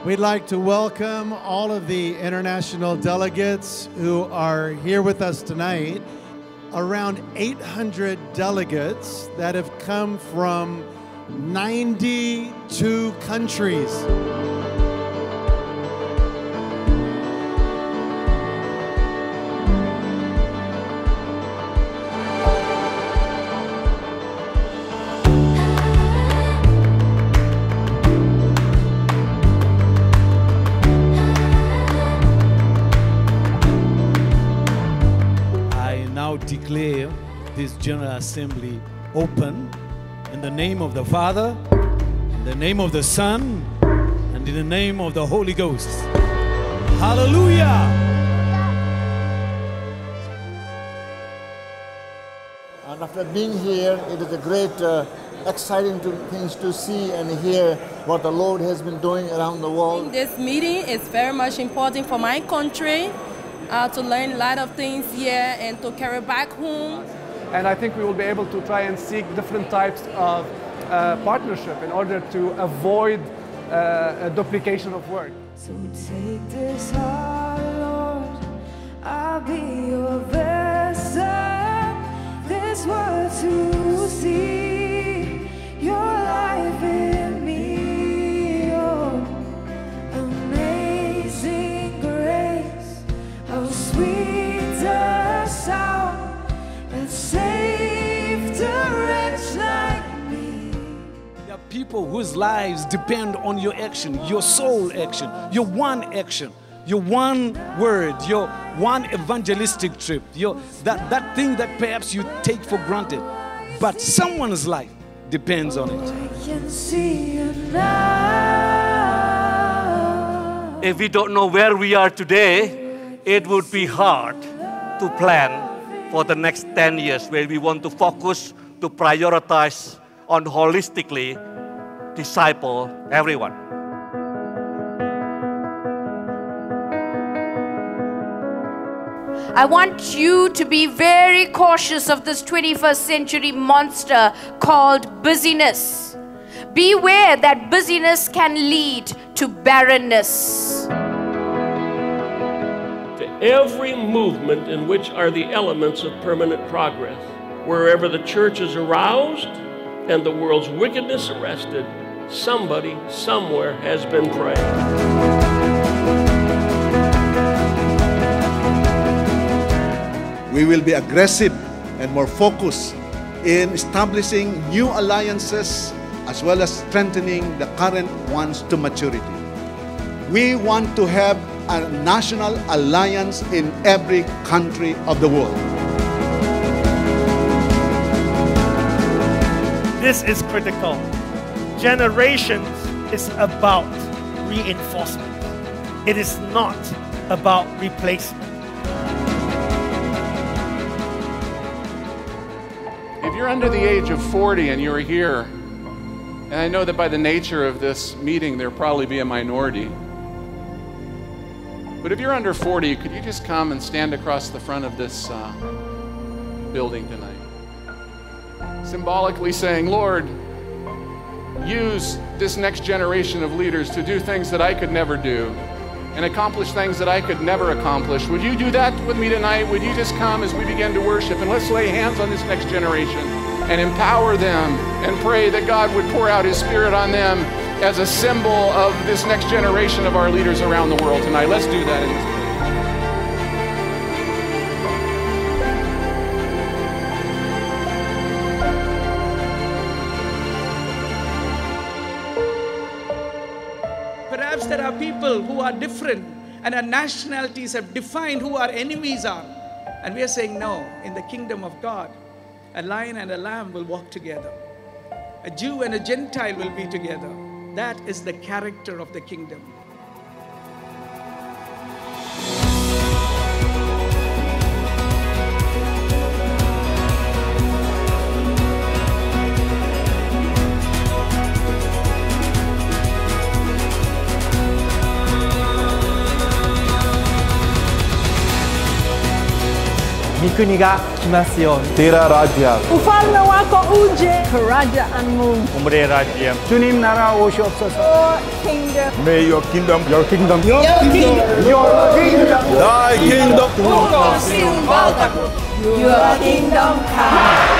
We'd like to welcome all of the international delegates who are here with us tonight. Around 800 delegates that have come from 92 countries. Declare this General Assembly open in the name of the Father, in the name of the Son, and in the name of the Holy Ghost. Hallelujah! And after being here, it is a great, exciting things to see and hear what the Lord has been doing around the world. This meeting is very much important for my country. To learn a lot of things here and to carry back home. And I think we will be able to try and seek different types of partnership in order to avoid a duplication of work. So take this heart, Lord, I'll be your vessel. This world to see your life in me. Oh, amazing grace. How sweet the sound that saved a wretch like me. There are people whose lives depend on your action, your sole action, your one action, your one word, your one evangelistic trip, that thing that perhaps you take for granted. But someone's life depends on it. I can see you now. If we don't know where we are today, it would be hard to plan for the next 10 years where we want to focus, to prioritize on holistically disciple everyone. I want you to be very cautious of this 21st century monster called busyness. Beware that busyness can lead to barrenness. Every movement in which are the elements of permanent progress. Wherever the church is aroused and the world's wickedness arrested, somebody somewhere has been praying. We will be aggressive and more focused in establishing new alliances as well as strengthening the current ones to maturity. We want to have a national alliance in every country of the world. This is critical. Generations is about reinforcement. It is not about replacement. If you're under the age of 40 and you're here, and I know that by the nature of this meeting, there'll probably be a minority. But if you're under 40, could you just come and stand across the front of this building tonight? Symbolically saying, Lord, use this next generation of leaders to do things that I could never do and accomplish things that I could never accomplish. Would you do that with me tonight? Would you just come as we begin to worship and let's lay hands on this next generation and empower them and pray that God would pour out His Spirit on them as a symbol of this next generation of our leaders around the world tonight. Let's do that in this place. Perhaps there are people who are different and our nationalities have defined who our enemies are. And we are saying, no, in the kingdom of God, a lion and a lamb will walk together. A Jew and a Gentile will be together. That is the character of the kingdom. 御国が来ますように。 Tira Raja. Ufalme wako uje, kerajaanmu. Umre Rajam. Junim nara usiopsoso. Your kingdom. May your kingdom. Your kingdom. Your kingdom. Your kingdom. Thy kingdom. Your kingdom come.